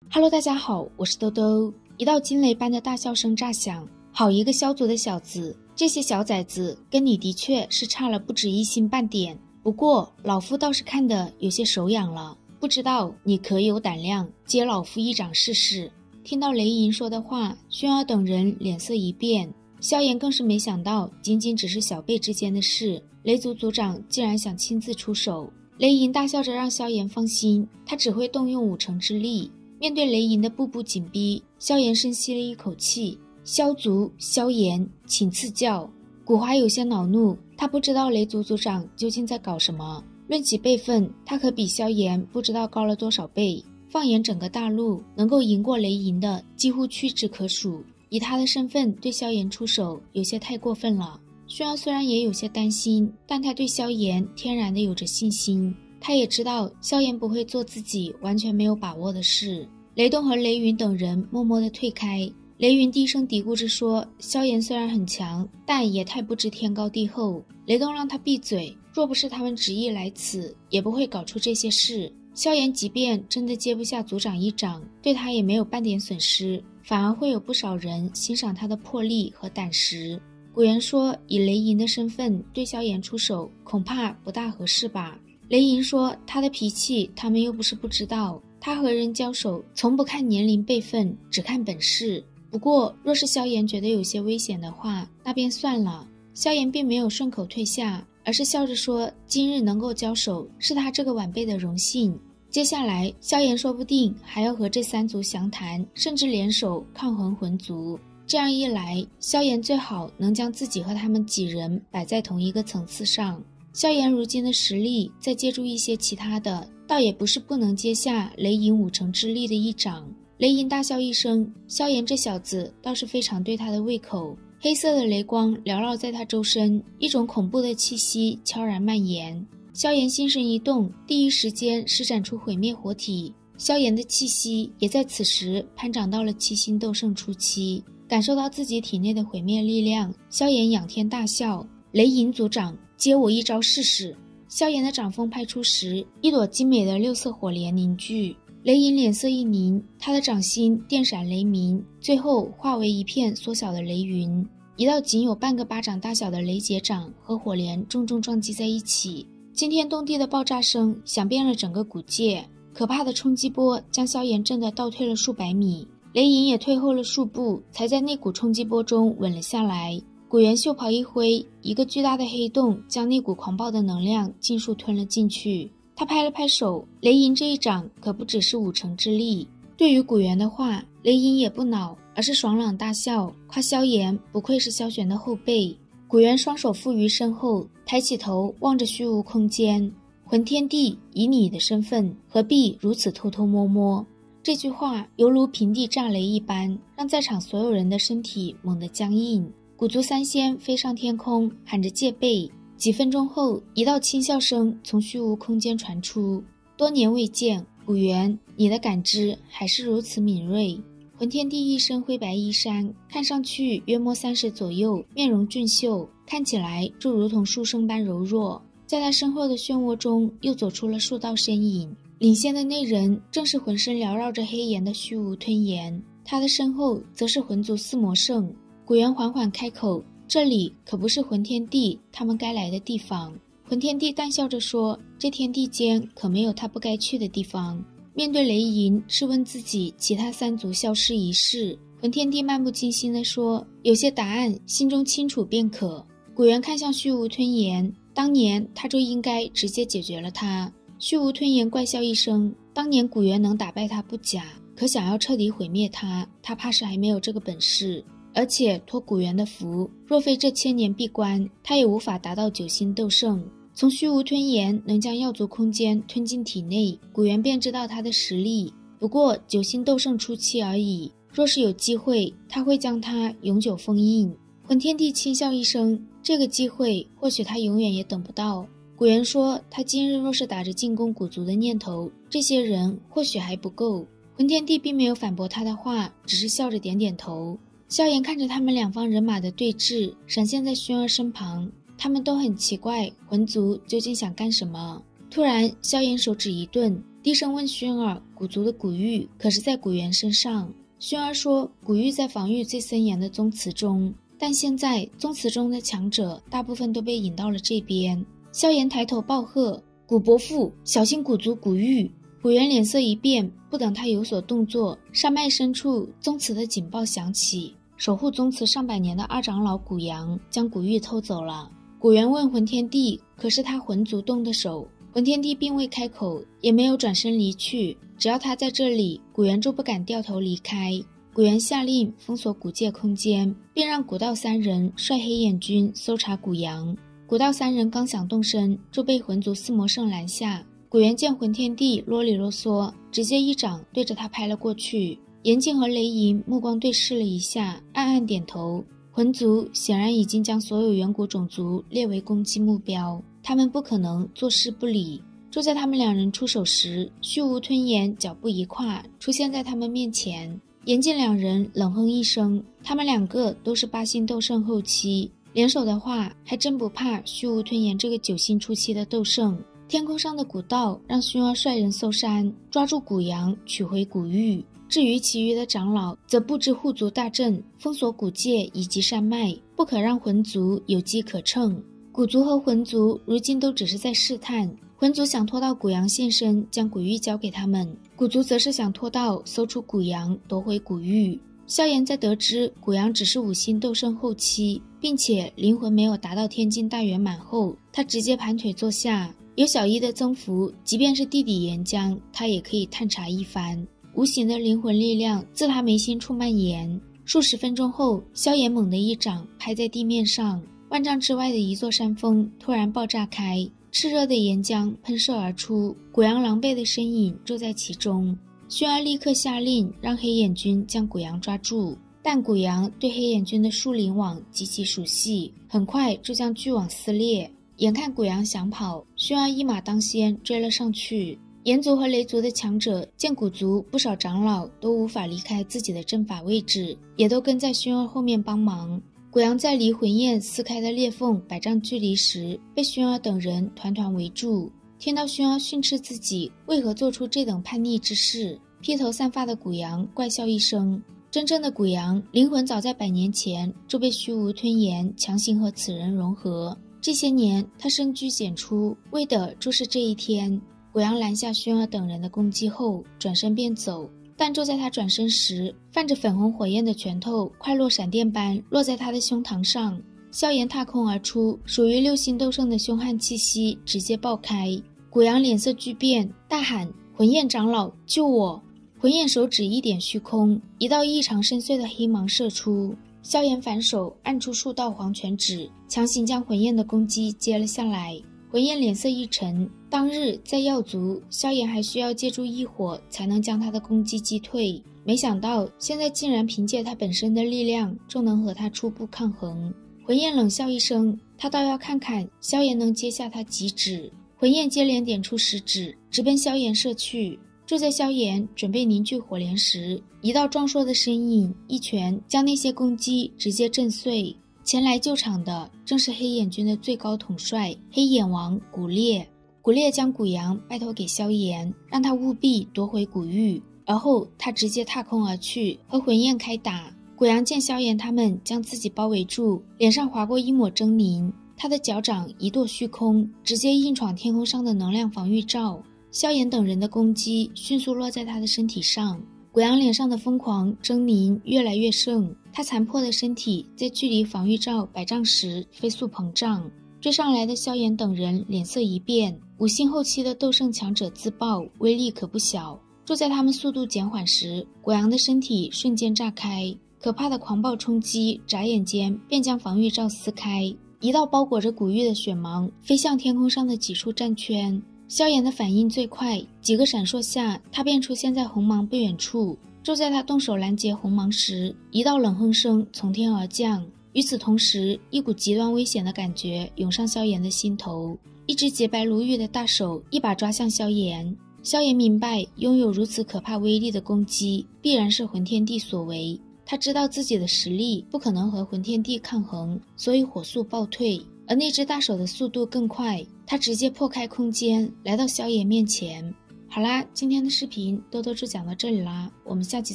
Hello， 大家好，我是兜兜。一道惊雷般的大笑声炸响，好一个萧族的小子，这些小崽子跟你的确是差了不止一星半点。不过老夫倒是看得有些手痒了，不知道你可有胆量接老夫一掌试试。听到雷银说的话，轩儿等人脸色一变，萧炎更是没想到仅仅只是小辈之间的事，雷族族长竟然想亲自出手。雷银大笑着让萧炎放心，他只会动用5成之力。面对雷银的步步紧逼，萧炎深吸了一口气，萧族萧炎请赐教。古华有些恼怒，他不知道雷族族长究竟在搞什么。论起辈分，他可比萧炎不知道高了多少倍。放眼整个大陆，能够赢过雷银的几乎屈指可数，以他的身份对萧炎出手有些太过分了。轩儿虽然也有些担心，但他对萧炎天然的有着信心。他也知道萧炎不会做自己完全没有把握的事。雷动和雷云等人默默地退开，雷云低声嘀咕着说，萧炎虽然很强，但也太不知天高地厚。雷动让他闭嘴，若不是他们执意来此，也不会搞出这些事。萧炎即便真的接不下族长一掌，对他也没有半点损失，反而会有不少人欣赏他的魄力和胆识。古元说，以雷银的身份对萧炎出手，恐怕不大合适吧。雷银说，他的脾气他们又不是不知道，他和人交手从不看年龄辈分，只看本事。不过若是萧炎觉得有些危险的话，那便算了。萧炎并没有顺口退下，而是笑着说，今日能够交手是他这个晚辈的荣幸。接下来萧炎说不定还要和这3族详谈，甚至联手抗衡魂族。这样一来，萧炎最好能将自己和他们几人摆在同一个层次上。萧炎如今的实力，再借助一些其他的，倒也不是不能接下雷银5成之力的一掌。雷银大笑一声，萧炎这小子倒是非常对他的胃口。黑色的雷光缭绕在他周身，一种恐怖的气息悄然蔓延。萧炎心神一动，第一时间施展出毁灭火体。萧炎的气息也在此时攀涨到了7星斗圣初期。感受到自己体内的毁灭力量，萧炎仰天大笑，雷银族长，接我一招试试。萧炎的掌风拍出时，一朵精美的6色火莲凝聚。雷银脸色一凝，他的掌心电闪雷鸣，最后化为一片缩小的雷云。一道仅有半个巴掌大小的雷劫掌和火莲重重撞击在一起，惊天动地的爆炸声响遍了整个古界，可怕的冲击波将萧炎震得倒退了数百米。雷银也退后了数步，才在那股冲击波中稳了下来。古元袖袍一挥，一个巨大的黑洞将那股狂暴的能量尽数吞了进去。他拍了拍手，雷银这一掌可不只是5成之力。对于古元的话，雷银也不恼，而是爽朗大笑，夸萧炎不愧是萧玄的后辈。古元双手负于身后，抬起头望着虚无空间，魂天帝以你的身份，何必如此偷偷摸摸？这句话犹如平地炸雷一般，让在场所有人的身体猛地僵硬。古族3仙飞上天空，喊着戒备。几分钟后，一道轻笑声从虚无空间传出。多年未见，古元，你的感知还是如此敏锐。魂天帝一身灰白衣衫，看上去约莫30左右，面容俊秀，看起来就如同书生般柔弱。在他身后的漩涡中，又走出了数道身影。领先的那人正是浑身缭绕着黑炎的虚无吞炎，他的身后则是魂族4魔圣。古元缓缓开口，这里可不是魂天帝他们该来的地方。魂天帝淡笑着说，这天地间可没有他不该去的地方。面对雷银质问自己其他3族消失一事，魂天帝漫不经心地说，有些答案心中清楚便可。古元看向虚无吞炎，当年他就应该直接解决了他。虚无吞炎怪笑一声，当年古元能打败他不假，可想要彻底毁灭他，他怕是还没有这个本事。而且托古元的福，若非这1000年闭关，他也无法达到9星斗圣。从虚无吞炎能将耀族空间吞进体内，古元便知道他的实力，不过9星斗圣初期而已。若是有机会，他会将他永久封印。魂天帝轻笑一声，这个机会或许他永远也等不到。古元说，他今日若是打着进攻古族的念头，这些人或许还不够。魂天帝并没有反驳他的话，只是笑着点点头。萧炎看着他们两方人马的对峙，闪现在薰儿身旁，他们都很奇怪魂族究竟想干什么。突然萧炎手指一顿，低声问薰儿古族的古玉可是在古猿身上。薰儿说古玉在防御最森严的宗祠中，但现在宗祠中的强者大部分都被引到了这边。萧炎抬头暴喝：古伯父，小心古族古玉！古猿脸色一变，不等他有所动作，山脉深处宗祠的警报响起，守护宗祠上百年的二长老古阳将古玉偷走了。古猿问魂天帝可是他魂族动的手，魂天帝并未开口，也没有转身离去，只要他在这里，古猿就不敢掉头离开。古猿下令封锁古界空间，并让古道三人率黑眼军搜查古阳。古道三人刚想动身，就被魂族四魔圣拦下。古猿见魂天帝啰里啰嗦，直接一掌对着他拍了过去。严静和雷银目光对视了一下，暗暗点头。魂族显然已经将所有远古种族列为攻击目标，他们不可能坐视不理。就在他们两人出手时，虚无吞炎脚步一跨，出现在他们面前。严禁两人冷哼一声，他们两个都是8星斗圣后期，联手的话还真不怕虚无吞炎这个9星初期的斗圣。天空上的古道让薰儿率人搜山，抓住古阳，取回古玉。至于其余的长老，则布置护族大阵，封锁古界以及山脉，不可让魂族有机可乘。古族和魂族如今都只是在试探，魂族想拖到古阳现身，将古玉交给他们；古族则是想拖到搜出古阳，夺回古玉。萧炎在得知古阳只是5星斗圣后期，并且灵魂没有达到天境大圆满后，他直接盘腿坐下。有小一的增幅，即便是地底岩浆，他也可以探查一番。无形的灵魂力量自他眉心处蔓延。数十分钟后，萧炎猛地一掌拍在地面上，万丈之外的一座山峰突然爆炸开，炽热的岩浆喷射而出，古阳狼狈的身影就在其中。薰儿立刻下令让黑眼军将古阳抓住，但古阳对黑眼军的树林网极其熟悉，很快就将巨网撕裂。眼看古阳想跑，薰儿一马当先追了上去。炎族和雷族的强者见古族不少长老都无法离开自己的阵法位置，也都跟在薰儿后面帮忙。古阳在离魂焰撕开的裂缝100丈距离时，被薰儿等人团团围住。听到薰儿训斥自己为何做出这等叛逆之事，披头散发的古阳怪笑一声。真正的古阳灵魂早在100年前就被虚无吞炎强行和此人融合，这些年他深居简出，为的就是这一天。古阳拦下薰儿等人的攻击后，转身便走，但就在他转身时，泛着粉红火焰的拳头快落闪电般落在他的胸膛上。萧炎踏空而出，属于6星斗圣的凶悍气息直接爆开。古阳脸色巨变，大喊：魂焰长老，救我！魂焰手指一点虚空，一道异常深邃的黑芒射出。萧炎反手按出数道黄泉指，强行将魂焰的攻击接了下来。魂焰脸色一沉，当日在药族，萧炎还需要借助异火才能将他的攻击击退，没想到现在竟然凭借他本身的力量就能和他初步抗衡。魂焰冷笑一声，他倒要看看萧炎能接下他几指。魂焰接连点出10指，直奔萧炎射去。就在萧炎准备凝聚火莲时，一道壮硕的身影一拳将那些攻击直接震碎。前来救场的正是黑眼军的最高统帅黑眼王古烈。古烈将古阳拜托给萧炎，让他务必夺回古玉，而后他直接踏空而去，和魂焰开打。古阳见萧炎他们将自己包围住，脸上划过一抹狰狞，他的脚掌一跺虚空，直接硬闯天空上的能量防御罩。萧炎等人的攻击迅速落在他的身体上，古阳脸上的疯狂狰狞越来越盛，他残破的身体在距离防御罩100丈时飞速膨胀。追上来的萧炎等人脸色一变，5星后期的斗圣强者自爆，威力可不小。就在他们速度减缓时，古阳的身体瞬间炸开，可怕的狂暴冲击眨眼间便将防御罩撕开，一道包裹着古玉的血芒飞向天空上的几处战圈。萧炎的反应最快，几个闪烁下，他便出现在红芒不远处。就在他动手拦截红芒时，一道冷哼声从天而降。与此同时，一股极端危险的感觉涌上萧炎的心头，一只洁白如玉的大手一把抓向萧炎。萧炎明白，拥有如此可怕威力的攻击必然是魂天帝所为，他知道自己的实力不可能和魂天帝抗衡，所以火速暴退。而那只大手的速度更快，他直接破开空间来到萧炎面前。好啦，今天的视频多多就讲到这里啦，我们下期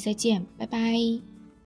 再见，拜拜。